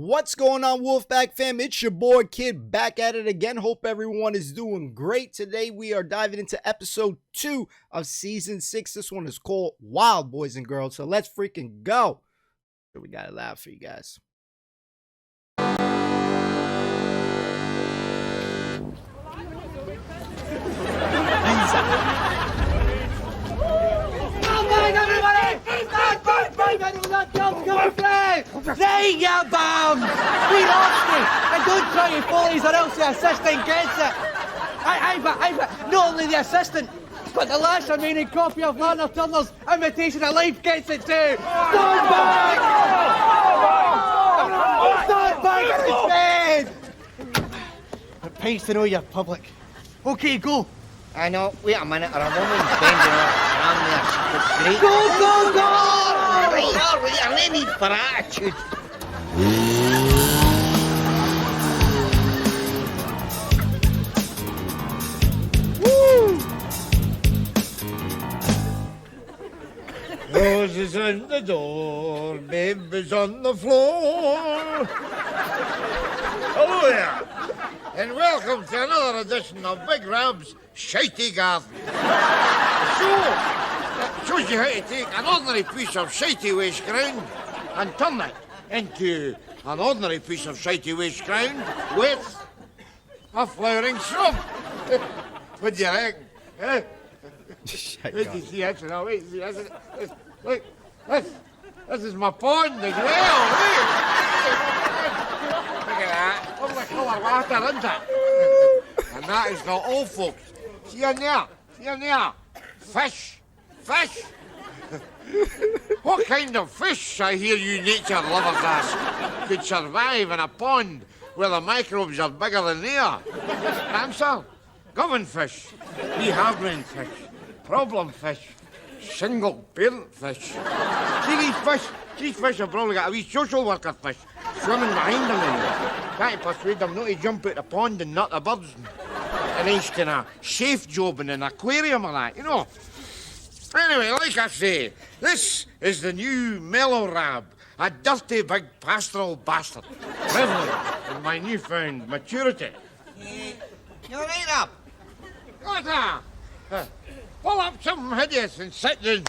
What's going on, Wolfpack fam? It's your boy Kid back at it again. Hope everyone is doing great. Today we are diving into episode 2 of season 6. This one is called Wild, boys and girls. So let's freaking go. We got it loud for you guys. Right, you bum! We lost it! And don't try your follies or else the assistant gets it! But not only the assistant, but the last remaining copy of Lana Turner's Imitation of Life gets it too! Stand back! Stand back instead! It pays to know you're public. Okay, go! I know, wait a minute, or a woman's bending her arm there. It's great. Go! Right, no need for attitude. Roses in the door, babies on the floor. Hello there, and welcome to another edition of Big Rab's Shitey Garden. It shows you how to take an ordinary piece of shitey waste ground and turn it into an ordinary piece of shitey waste ground with a flowering shrub. What do you reckon? Eh? Wait to see it now. Wait to see it. Look, this is my pond as well. Look at that. Lovely colour water, isn't it? And that is got all folks. See in there? See in there? Fish. What kind of fish, I hear you nature lovers ask, could survive in a pond where the microbes are bigger than they are? Answer, govern fish, reharboring fish, problem fish, single parent fish. See these fish have probably got a wee social worker fish swimming behind them and can't persuade them not to jump out the pond and nut the birds. A nice kind of safe job in an aquarium or that, you know. Anyway, like I say, this is the new mellow Rab, a dirty big pastoral bastard, reveling in my newfound maturity. You're right, Rab. What pull up something hideous and sit down.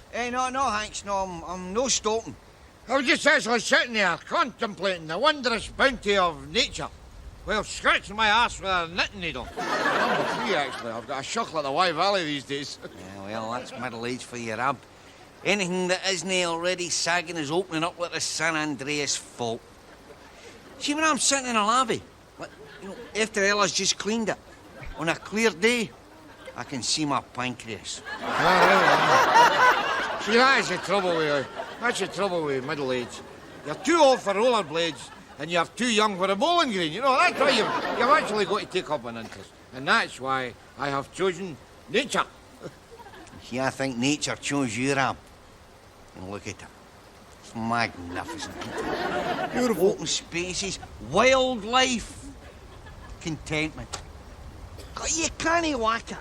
No, Hanks, no, I'm no stopping. I was just actually sitting there contemplating the wondrous bounty of nature. Well, scratching my arse with a knitting needle. Number 3, actually. I've got a shuckle at the Wye Valley these days. Yeah, well, that's middle age for you, Rab. Anything that isn't already sagging is opening up like the San Andreas fault. See, when I'm sitting in a lavvy, like, after Ella's just cleaned it, on a clear day, I can see my pancreas. See, that's the trouble with That's the trouble with middle age. You're too old for rollerblades, and you're too young for a bowling green. You know, that's why you've actually got to take up an interest. And that's why I have chosen nature. See, I think nature chose you, Rab. And look at it. It's magnificent. Beautiful. Open spaces, wildlife, contentment. God, you can't whack it.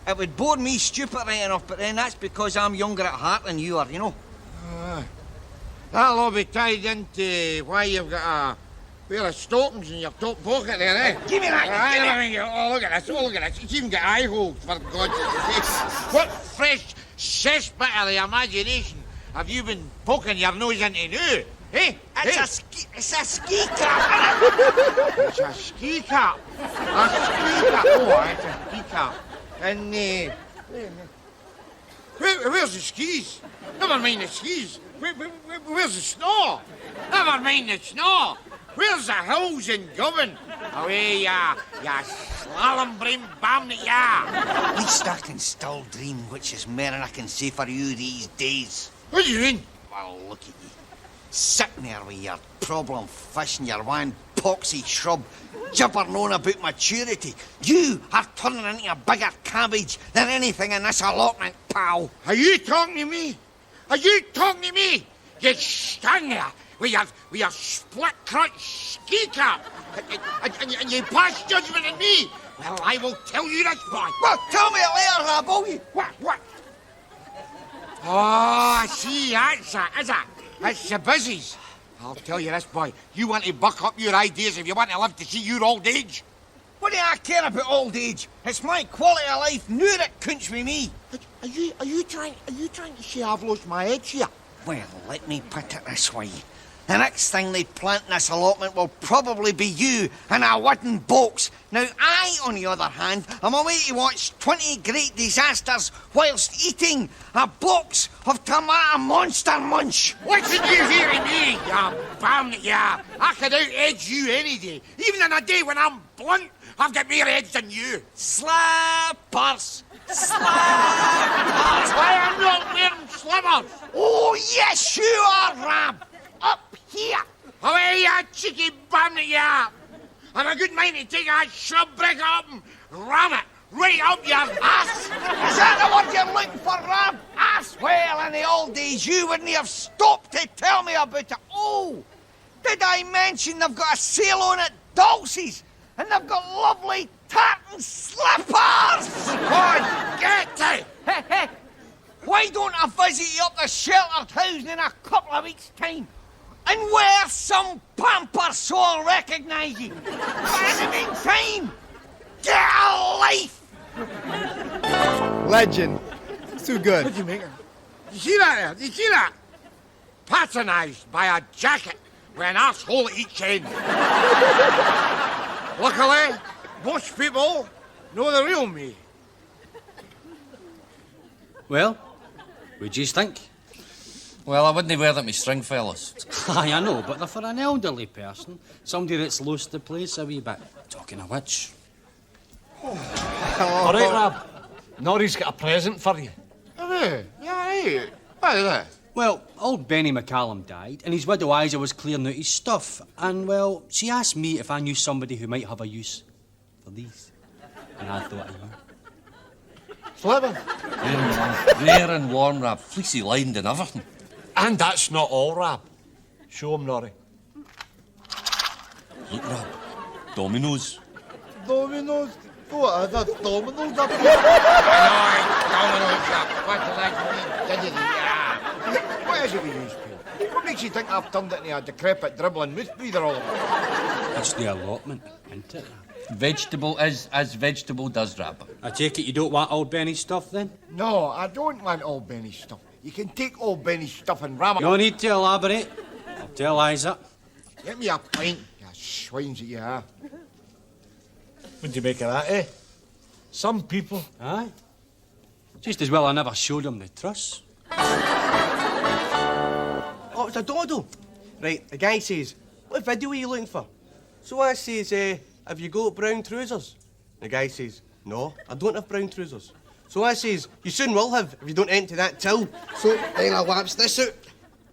It would bore me stupid right enough, but then that's because I'm younger at heart than you are, you know. That'll all be tied into why you've got a pair of stockings in your top pocket there, eh? Give me that! Oh, look at this. It's even got eye holes, for God's sake. What fresh cesspit of the imagination have you been poking your nose into now? Eh? It's a ski cap, It's a ski cap. A ski cap. Oh, it's a ski cap. And, where's the skis? Never mind the skis. Where's the snow? Never mind the snow. Where's the hills in Govan? Away, ya slalom brain bam that ya. At least I can still dream, which is more than I can say for you these days. What do you mean? Well, look at you. Sitting there with your problem fish and your one poxy shrub, gibbering on about maturity. You are turning into a bigger cabbage than anything in this allotment, pal. Are you talking to me? Are you talking to me? You stand there with your split crotch ski cap and you pass judgment on me. Well, I will tell you this, boy. Well, tell me it later, Rab, will you? What? Oh, I see, that's it, is it? It's the busies. I'll tell you this, boy. You want to buck up your ideas if you want to live to see your old age. What do I care about old age? It's my quality of life now that counts with me. Are you trying to say I've lost my edge here? Well, let me put it this way. The next thing they plant in this allotment will probably be you in a wooden box. Now, I, on the other hand, am away to watch 20 great disasters whilst eating a box of tomato monster munch. Listen you hearing me, you bum that you are. I could out-edge you any day. Even on a day when I'm blunt, I've got more edge than you. Slappers! Slappers! Why I'm not wearing slippers? Oh, yes, you are, Rab! Up here! Away, you cheeky bum that you are. I've a good mind to take a shrub brick up and ram it right up your ass. Is that the word you're looking for, Rab? Ass? Well, in the old days, you wouldn't have stopped to tell me about it. Oh, did I mention they've got a sale on at Dulce's? And they've got lovely tartan slippers! God, get it! Hey, hey, why don't I visit you up the sheltered housing in a couple of weeks' time? And wear some pampers so I'll recognise you. But in the meantime, get a life! Legend. It's too good. What do you make of it? You see that there? You see that? Patronised by a jacket with an arsehole at each end. Luckily, most people know the real me. Well, what do you think? Well, I wouldn't wear them with string fellas. Aye, I know, but they're for an elderly person. Somebody that's lost the place a wee bit. Talking of which. All right, Rab. Norrie's got a present for you. Hey, yeah, hey. What is that? Well, old Benny McCallum died, and his widow Isa was clearing out his stuff. And, well, she asked me if I knew somebody who might have a use for these. And I thought of you. Slipper. Rare and warm, Rab, fleecy lined and everything. And that's not all, Rab. Show him, Norrie. Look, Rab, dominoes. Dominoes? What are the dominoes up here? Dominoes up. What the like me? What is it we use, Peel? What makes you think I've turned into a decrepit, dribbling mouth breather all of it? It's the allotment, isn't it? Vegetable is as vegetable does, Rab. I take it you don't want old Benny's stuff, then? No, I don't want old Benny's stuff. You can take old Benny's stuff and ram it. No need to elaborate. I'll tell Isa. Get me a pint, you swines that you are. What do you make of that, eh? Some people. Aye. Just as well I never showed him the truss. Oh, it's a dodo. Right, the guy says, what video are you looking for? So I says, have you got brown trousers? The guy says, no, I don't have brown trousers. So I says, you soon will have if you don't empty that till. So then I laps this out.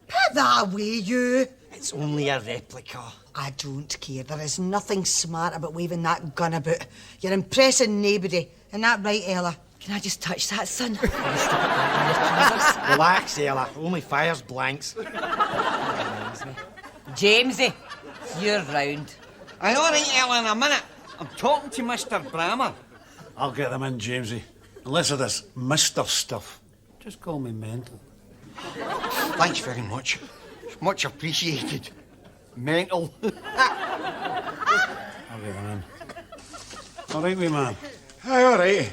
Put that away, you. It's only a replica. I don't care. There is nothing smart about waving that gun about. You're impressing nobody. Isn't that right, Ella? Can I just touch that, son? Relax, Ella. Only fires blanks. Jamesy, you're round. I'm all right, Ella, in a minute. I'm talking to Mr. Brammer. I'll get them in, Jamesy. Unless of this Mr. stuff. Just call me mental. Thanks very much. It's much appreciated. Mental. I'll get them in. All right, wee man. Aye, all right.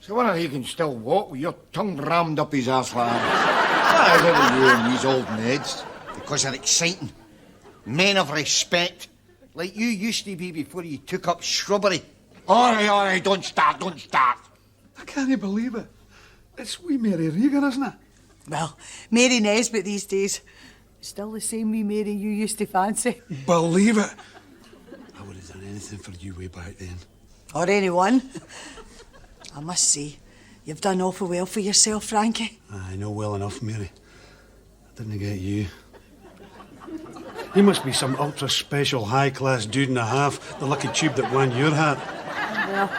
So one of you can still walk with your tongue rammed up his arse like that. What is it with you and these old Neds? Because they're exciting. Men of respect. Like you used to be before you took up shrubbery. All right, don't start. I can't believe it. It's wee Mary Regan, isn't it? Well, Mary Nesbitt these days. Still the same wee Mary you used to fancy. Believe it. I would have done anything for you way back then. Or anyone. I must say, you've done awful well for yourself, Frankie. I know well enough, Mary. I didn't get you. You must be some ultra-special, high-class dude and a half, the lucky tube that won your hat. Well,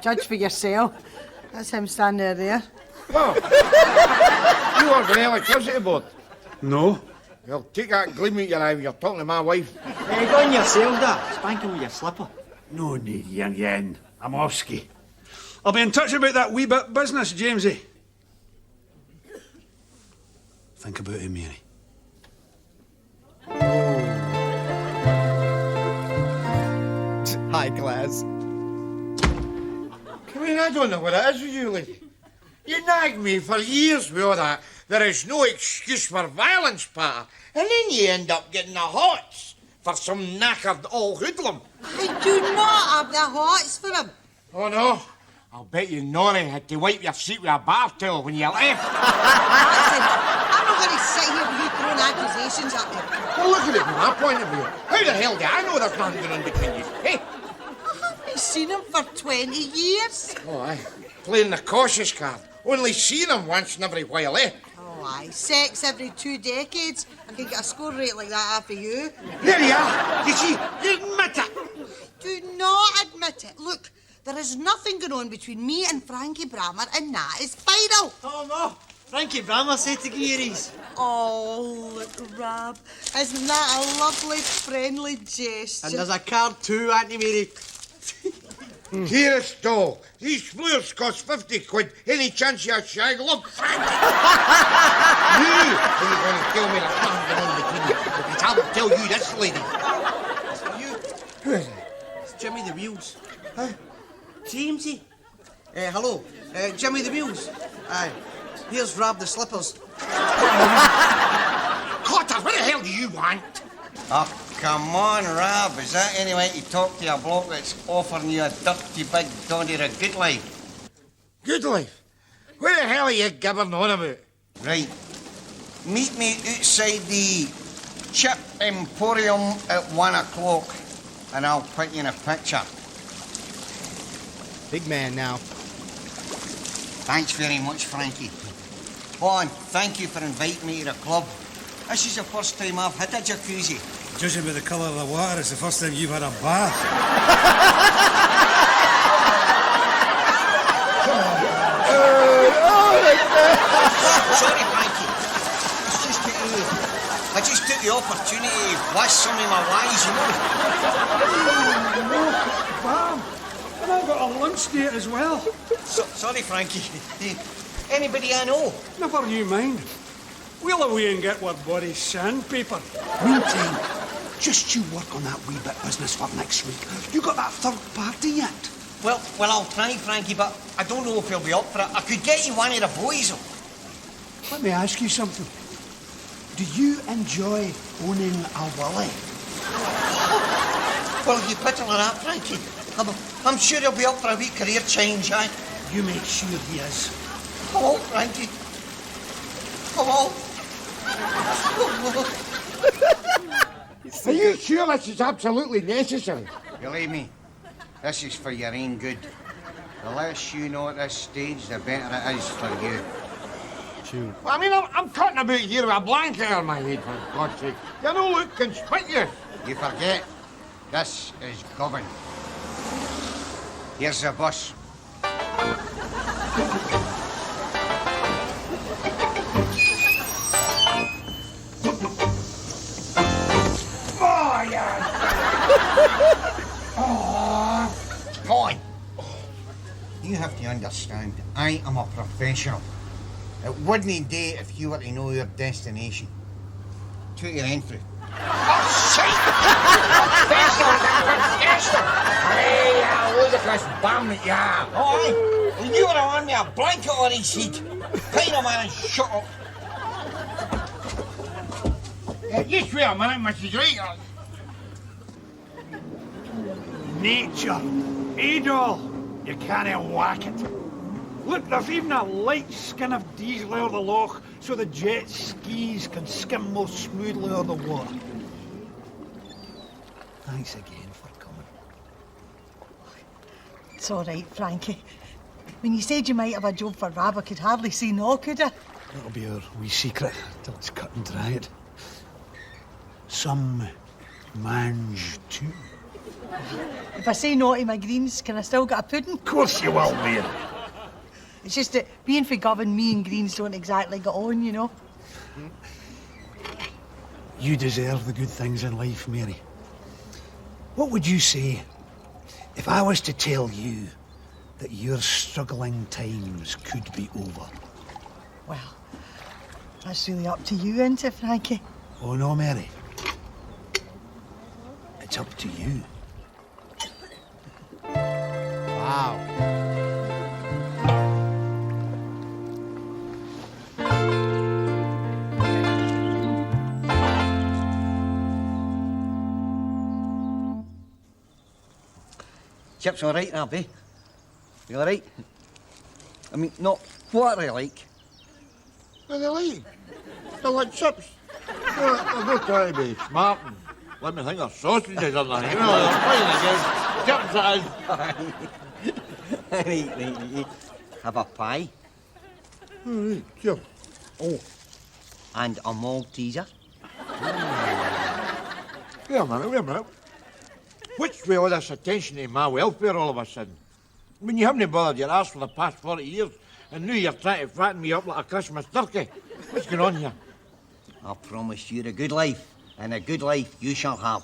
judge for yourself. That's him standing there. Oh. You work for an electricity board? No. Well, take that gleam out your eye when you're talking to my wife. Hey, go on yourself, Dad. Spank him with your slipper. No need, yen. I'm offski. I'll be in touch about that wee bit business, Jamesy. Think about it, Mary. High class. I mean, I don't know what it is with you, lady. You nagged me for years with all that. There is no excuse for violence, pa. And then you end up getting the hots for some knackered old hoodlum. I do not have the hots for him. Oh, no. I'll bet you Norrie had to wipe your seat with a bar towel when you left. Listen, I'm not going to sit here with you throwing accusations at me. Well, look at it from my point of view. How the hell do I know there's nothing going on between you? Hey? I haven't seen him for 20 years. Oh, aye. Playing the cautious card. Only seen him once in every while, eh? Oh, aye. Sex every 2 decades. I can get a score rate like that after you. There you are. You see, you admit it. Do not admit it. Look, there is nothing going on between me and Frankie Brammer, and that is final. Oh, no. Frankie Brammer said to give you these. Oh, look, Rab. Isn't that a lovely, friendly gesture? And there's a card too, Auntie Mary. Here is doll. These fluids cost 50 quid. Any chance you shag? Look, Frankie. You ain't going to tell me there's nothing going on between you. Because I will tell you this, lady. Who is it? It's Jimmy the Wheels. Huh? Jamesy. Hello. Jimmy the Wheels. Aye. Here's Rab the Slippers. Cotter, what the hell do you want? Oh, come on, Rab. Is that any way to talk to a bloke that's offering you a dirty big doddy of a good life? Good life? What the hell are you gibbering on about? Right. Meet me outside the Chip Emporium at 1 o'clock, and I'll put you in a picture. Big man now. Thanks very much, Frankie. Oh, and thank you for inviting me to the club. This is the first time I've had a jacuzzi. Judging by the colour of the water, it's the first time you've had a bath. Sorry, Frankie. I just took the opportunity to wash some of my lies, you know. Bam! And I've got a lunch date as well. Sorry, Frankie. Anybody I know? Never you mind. We'll away and get our body sandpaper. Meantime, just you work on that wee bit business for next week. You got that third party yet? Well, I'll try, Frankie, but I don't know if he'll be up for it. I could get you one of the boys. Let me ask you something. Do you enjoy owning a willy? Well, you put it like that, Frankie. I'm sure he'll be up for a wee career change, aye? You make sure he is. Come on, Frankie. Come on. Are you sure this is absolutely necessary? Believe me, this is for your own good. The less you know at this stage, the better it is for you. True. Well, I mean, I'm cutting about here with a blanket on my head, for God's sake. You don't look conspicuous. You forget, this is governed. Here's the bus. Oh, yeah. Oh. Boy, you have to understand, I am a professional. It wouldn't do if you were to know your destination. To your entry. Oh, shit! Hey, ludicrous bum, yeah. Oh, aye. And you were on me a blanket on his head. Kind of man, shut up. Just wait a minute, Mrs. Wright. Nature. Adol. You can't whack it. Look, there's even a light skin of diesel over the loch so the jet skis can skim more smoothly over the water. Thanks again for coming. It's all right, Frankie. When you said you might have a job for Rab, I could hardly say no, could I? That'll be our wee secret till it's cut and dried. Some mange too. If I say no to my greens, can I still get a pudding? Of course you will, Mary. It's just that being for Govan, me and greens don't exactly get on, you know. You deserve the good things in life, Mary. What would you say if I was to tell you that your struggling times could be over? Well, that's really up to you, isn't it, Frankie? Oh no, Mary. It's up to you. Wow. Chips all right, Rab, eh? You all right? I mean, not what I like. What do they like? They like chips. I'm not trying to be smart and let me think of sausages or nothing. You know, they're fine again. Chips that is. Right. Have a pie. Right, sure. Oh, and a Malteser. Wait a minute. What's with all this attention to my welfare all of a sudden? I mean, you haven't bothered your ass for the past 40 years, and now you're trying to fatten me up like a Christmas turkey. What's going on here? I promised you a good life, and a good life you shall have.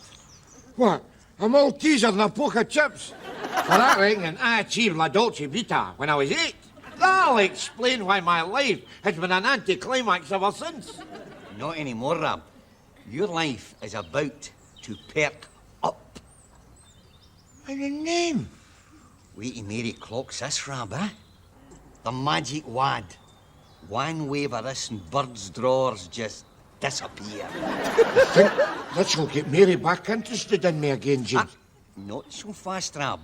What? A Malteser and a poke of chips? For that reckon, I achieved La Dolce Vita when I was 8. That'll explain why my life has been an anticlimax ever since. Not anymore, Rab. Your life is about to perk up. And the name? Wait till Mary clocks this, Rab, eh? The magic wad. One wave of this and birds' drawers just disappear. I think this'll get Mary back interested in me again, James. Not so fast, Rab.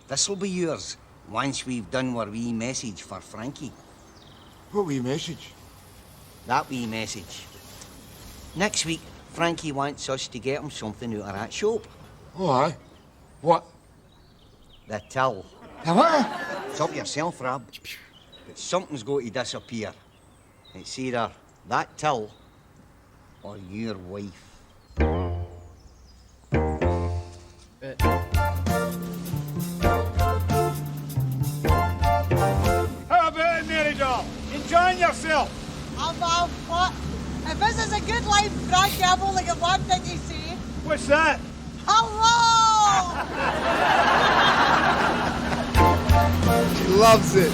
This'll be yours once we've done our wee message for Frankie. What wee message? That wee message. Next week, Frankie wants us to get him something out of that shop. Oh, aye. What? The till. The what? It's up yourself, Rab. But something's got to disappear. It's either that till or your wife. How about it, Mary doll? Enjoying yourself? What? If this is a good life, Frankie, I've only got one thing to say. What's that? Hello! She loves it.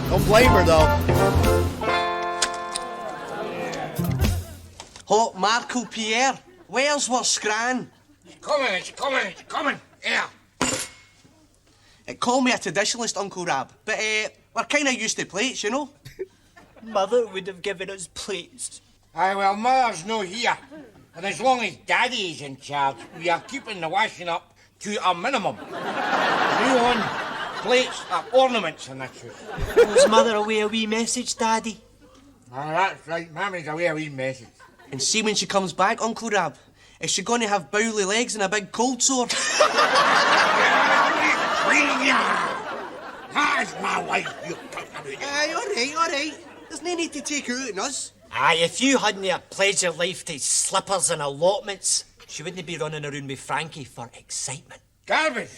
Don't blame her, though. Oh, Marco Pierre, where's what scran? It's coming. Yeah. Call me a traditionalist, Uncle Rab, but we're kind of used to plates, you know? Mother would have given us plates. Aye, well, Mother's no here. And as long as Daddy's in charge, we are keeping the washing up to a minimum. New on, plates are ornaments in this house. Was Mother away a wee message, Daddy? Ah, that's right. Mammy's away a wee message. And see when she comes back, Uncle Rab, is she going to have bowly legs and a big cold sore? That's my wife you're talking about. Aye, all right. There's no need to take her out on us. Aye, if you hadn't pledged your life to slippers and allotments, she wouldn't be running around with Frankie for excitement. Garbage.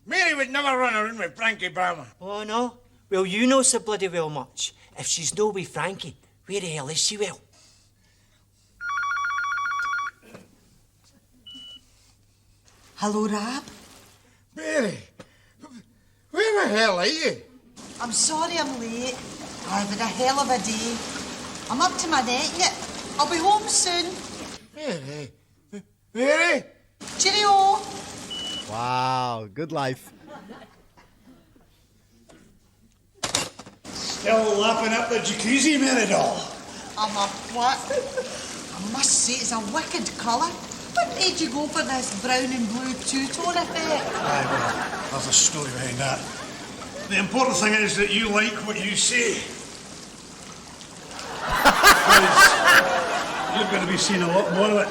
Mary would never run around with Frankie Brammer. Oh, no? Well, you know so bloody well much. If she's no with Frankie, where the hell is she, Will? Hello, Rab. Mary, where the hell are you? I'm sorry I'm late. I've had a hell of a day. I'm up to my neck yet. I'll be home soon. Mary? Cheerio. Wow, good life. Still lapping up the jacuzzi, Mary doll? I'm a what? I must say it's a wicked colour. What made you go for this brown and blue two-tone effect? Aye, well, there's a story behind that. The important thing is that you like what you see. Because you're going to be seeing a lot more of it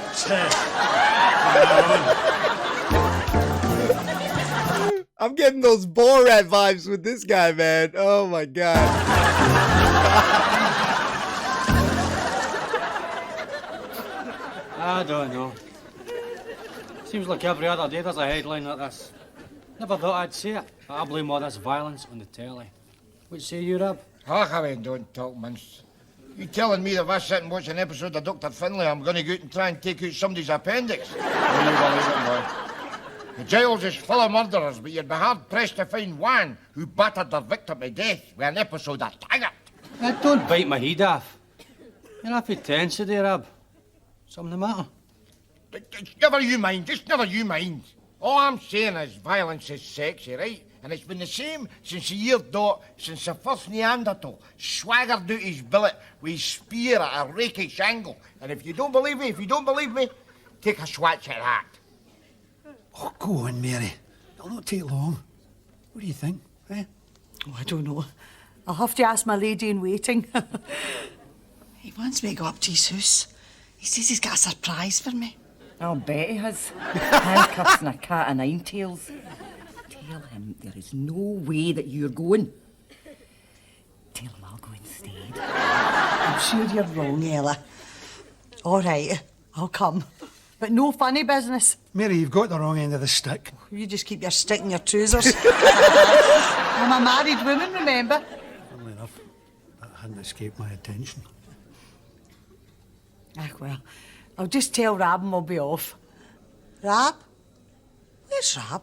I'm getting those Borat vibes with this guy, man. Oh my god. I don't know. Seems like every other day there's a headline like this. Never thought I'd see it, but I blame all this violence on the telly. What say you, Rab? Harry, don't talk, mince. You telling me that if I sit and watch an episode of Dr. Finlay, I'm going to go out and try and take out somebody's appendix? Will you believe it, boy? The jail's is full of murderers, but you'd be hard-pressed to find one who battered their victim to death with an episode of Taggart. Don't bite my head off. You're awfully tense today, Rab. Something the matter? Just never you mind. All I'm saying is violence is sexy, right? And it's been the same since the year dot, since the first Neanderthal swaggered out his billet with his spear at a rakish angle. And if you don't believe me, take a swatch at that. Oh, go on, Mary. It'll not take long. What do you think, eh? Oh, I don't know. I'll have to ask my lady in waiting. He wants me to go up to his house. He says he's got a surprise for me. I'll bet he has. Handcuffs and a cat o' nine tails. Tell him there is no way that you're going. Tell him I'll go instead. I'm sure you're wrong, Ella. All right, I'll come. But no funny business. Mary, you've got the wrong end of the stick. You just keep your stick in your trousers. I'm a married woman, remember? Funnily enough, that hadn't escaped my attention. Ah, well, I'll just tell Rab and we'll be off. Rab? Where's Rab?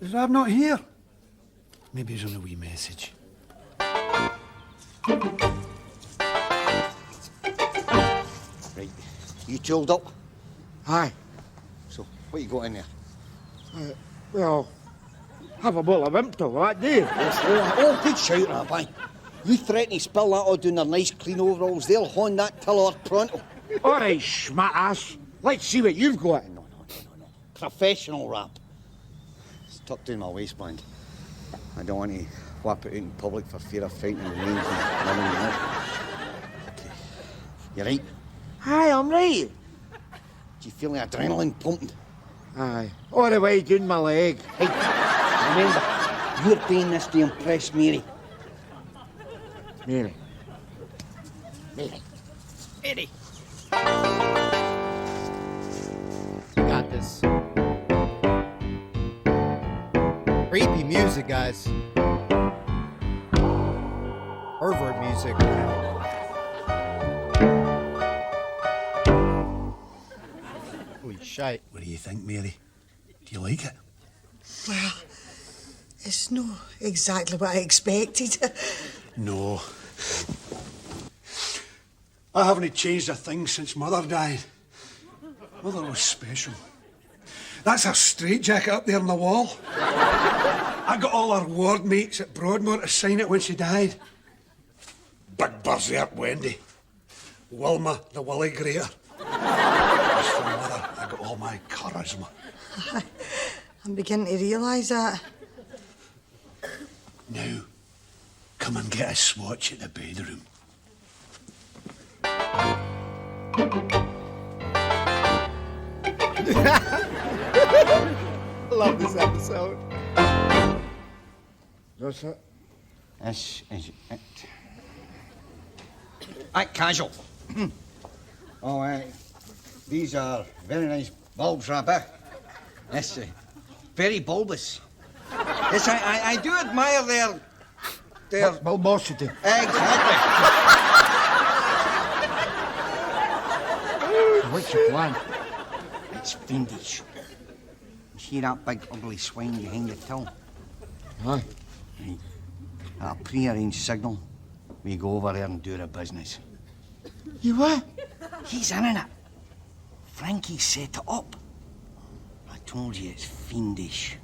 Is Rab not here? Maybe he's on a wee message. Right, you tooled up? Aye. So, what you got in there? Well, have a bottle of Impto, that do you? Oh, good shout, Rab, aye. You threaten to spill that all down their nice clean overalls, they'll hone that tiller pronto. All right, smart ass. Let's see what you've got. No. Professional Rab. It's tucked in my waistband. I don't want to whap it out in public for fear of frightening the names and running me out. Okay. You right? Aye, I'm right. Do you feel the adrenaline pumping? Aye. All the way down my leg. Hey, remember, you're doing this to impress Mary. Mary. Got this. Creepy music, guys. Pervert music. Holy shite. What do you think, Mary? Do you like it? Well, it's not exactly what I expected. No. I haven't changed a thing since Mother died. Mother was special. That's her straitjacket up there on the wall. I got all her ward mates at Broadmoor to sign it when she died. Big Berserk Wendy. Wilma the Willy Grater. As for Mother, I got all my charisma. I'm beginning to realise that. Now, come and get a swatch at the bedroom. Love this episode. That's it. This is it. Act casual. Oh, these are very nice bulbs, Rabbi. Yes, very bulbous. Yes, I do admire their bulbosity. Exactly. What's your plan? It's fiendish. You see that big ugly swine behind the till? Aye. Right. At a pre-arranged signal, we go over there and do the business. You what? He's in on it. Frankie set it up. I told you it's fiendish.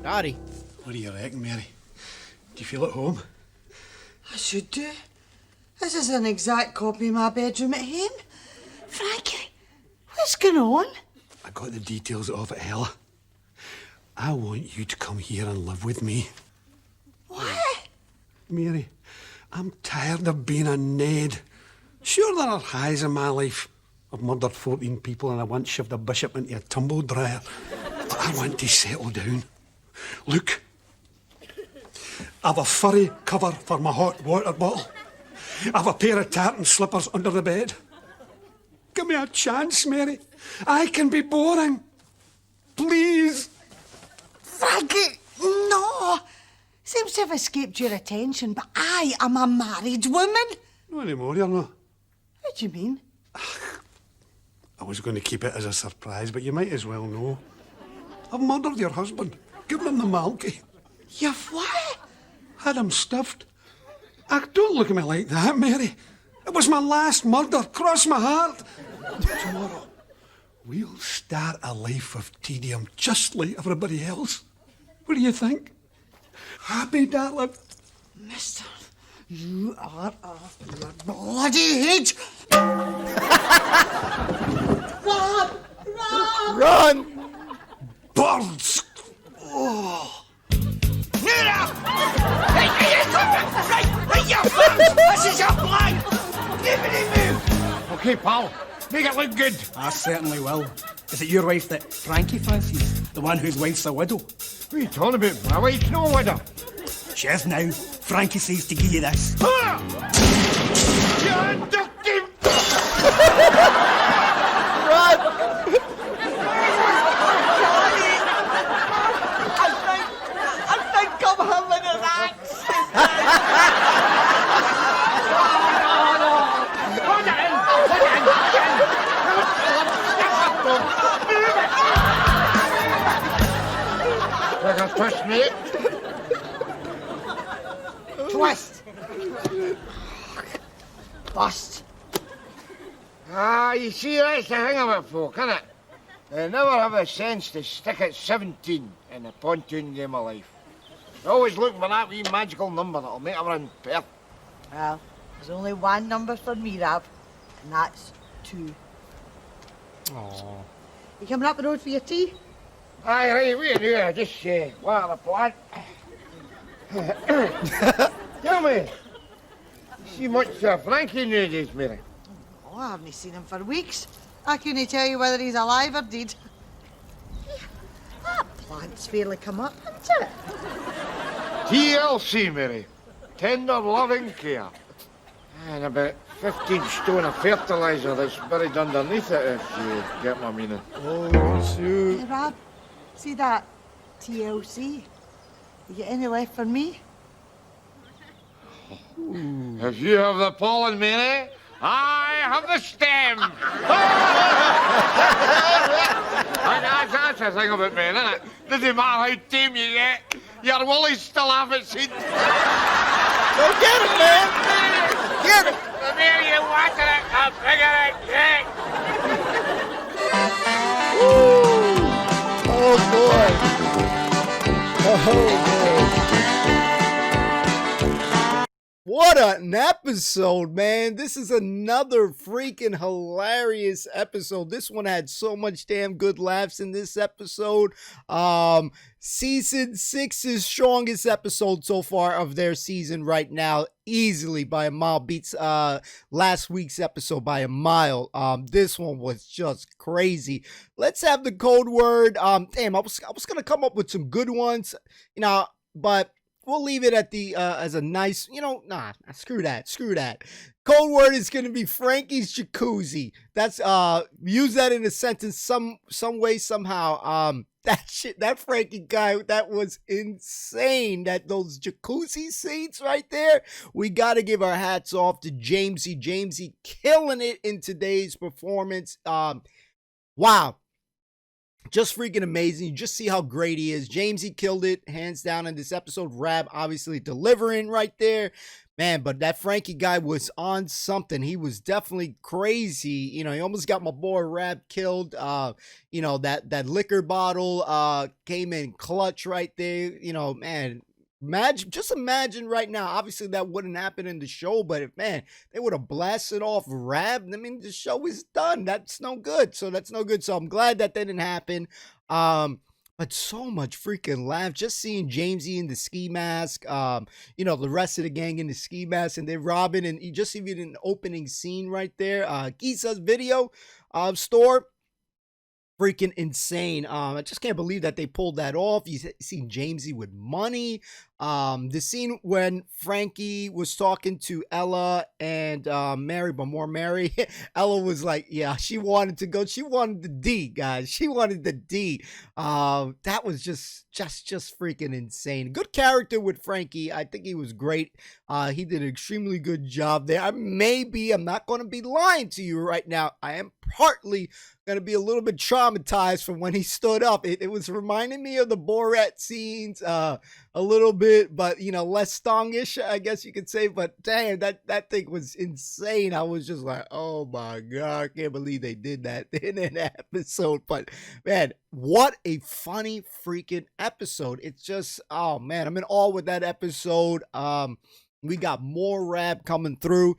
Dottie. What do you reckon, Mary? Do you feel at home? I should do. This is an exact copy of my bedroom at home. Frankie, what's going on? I got the details off at Ella. I want you to come here and live with me. What? Mary, I'm tired of being a Ned. Sure, there are highs in my life. I've murdered 14 people and I once shoved a bishop into a tumble dryer. But I want to settle down. Look, I've a furry cover for my hot water bottle. I've a pair of tartan slippers under the bed. Give me a chance, Mary. I can be boring. Please. Frankie, no. Seems to have escaped your attention, but I am a married woman. Not anymore, you're not. What do you mean? I was going to keep it as a surprise, but you might as well know. I've murdered your husband, given him the malky. You've what? Had him stuffed. Don't look at me like that, Mary. It was my last murder. Cross my heart. Tomorrow, we'll start a life of tedium just like everybody else. What do you think? Happy, darling? Mister, you are a bloody head. Rob! Rob! Run! Birds! Oh. Nina! Right, you fools! This is your plan! Give move! Okay, pal. Make it look good. I certainly will. Is it your wife that Frankie fancies? The one whose wife's a widow? What are you talking about? My wife's no widow. She is now. Frankie says to give you this. You dirty... Run! I think I'm having an Like a twist, mate. Twist! Bust! You see, that's the thing about folk, innit? They never have the sense to stick at 17 in the pontoon game of life. They're always looking for that wee magical number that'll make everything perfect. Well, there's only one number for me, Rab, and that's 2. Aww. You coming up the road for your tea? Aye, right, we knew. I just water the plant. Tell me, you see much of Frankie nowadays, Mary? Oh, I haven't seen him for weeks. I couldn't tell you whether he's alive or dead. That plant's fairly come up, hasn't it? TLC, Mary. Tender loving care. And about 15 stone of fertiliser that's buried underneath it, if you get my meaning. Oh, shoot. Hey, Rab, see that TLC? You get any left for me? If you have the pollen, Mary, I have the stem. And that's the thing about men, isn't it? Doesn't matter how tame you get, your woolies still have its seed. Go get it, man! Get it! The more you water it, the bigger it gets. Oh, boy. Oh, boy. What an episode, man. This is another freaking hilarious episode. This one had so much damn good laughs in this episode. Season 6's strongest episode so far of their season right now, easily by a mile. Beats last week's episode by a mile. This one was just crazy. Let's have the code word. Damn, I was gonna come up with some good ones, but we'll leave it at the as a nice, nah, screw that. Code word is gonna be Frankie's jacuzzi. That's use that in a sentence some way, somehow. That Frankie guy, that was insane. Those jacuzzi scenes right there. We gotta give our hats off to Jamesy. Jamesy killing it in today's performance. Wow. Just freaking amazing. You just see how great he is. Jamesy killed it, hands down, in this episode. Rab obviously delivering right there. Man, but that Frankie guy was on something. He was definitely crazy. He almost got my boy Rab killed. That liquor bottle came in clutch right there. Man, imagine right now. Obviously, that wouldn't happen in the show, but if, man, they would have blasted off Rab, I mean, the show is done. That's no good. So I'm glad that didn't happen. But so much freaking laugh. Just seeing Jamesy in the ski mask, the rest of the gang in the ski mask, and then Robin, and you just even an opening scene right there. Gisa's video store. Freaking insane. I just can't believe that they pulled that off. You see Jamesy with money. The scene when Frankie was talking to Ella and Mary, but more Mary, Ella was like, yeah, she wanted to go. She wanted the D, guys. She wanted the D. That was just freaking insane. Good character with Frankie. I think he was great. He did an extremely good job there. I'm not going to be lying to you right now. I am partly going to be a little bit traumatized from when he stood up. It was reminding me of the Borat scenes a little bit, but, you know, less stongish, I guess you could say. But damn, that thing was insane. I was just like, oh my God, I can't believe they did that in an episode. But man, what a funny freaking episode. It's just, oh man, I'm in awe with that episode. We got more Rab coming through.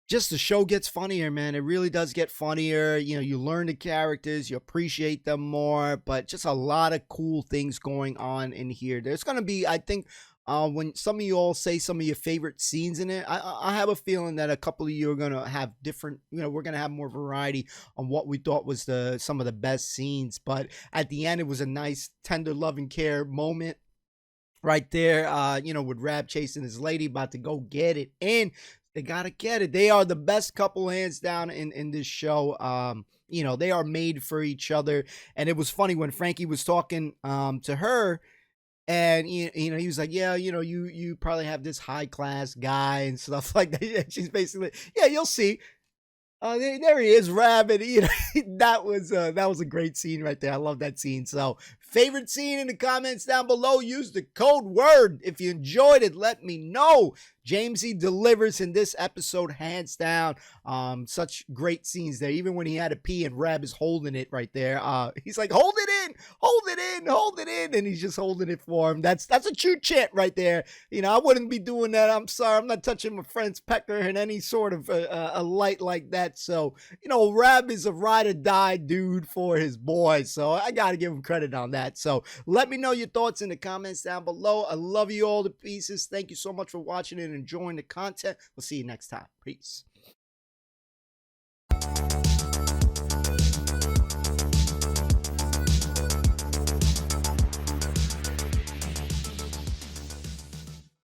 Just the show gets funnier, man. It really does get funnier. You know, you learn the characters, you appreciate them more, but just a lot of cool things going on in here. There's going to be, I think, when some of you all say some of your favorite scenes in it, I have a feeling that a couple of you are going to have different, you know, we're going to have more variety on what we thought was some of the best scenes. But at the end, it was a nice, tender, loving care moment right there, you know, with Rab chasing his lady, about to go get it. And they gotta get it. They are the best couple, hands down, in this show. You know, they are made for each other. And it was funny when Frankie was talking to her, and you know, he was like, yeah, you know, you probably have this high class guy and stuff like that. And she's basically, yeah, you'll see. There he is, Rab, and you know, that was a great scene right there. I love that scene. So, favorite scene in the comments down below. Use the code WORD if you enjoyed it. Let me know. Jamesy delivers in this episode, hands down. Such great scenes there. Even when he had to pee and Rab is holding it right there. He's like, hold it in, hold it in, hold it in, and he's just holding it for him. That's a true chant right there. You know, I wouldn't be doing that. I'm sorry, I'm not touching my friend's pecker in any sort of a light like that. So, you know, Rab is a ride or die dude for his boys. So I gotta give him credit on that. So let me know your thoughts in the comments down below. I love you all to pieces. Thank you so much for watching and enjoying the content. We'll see you next time. Peace.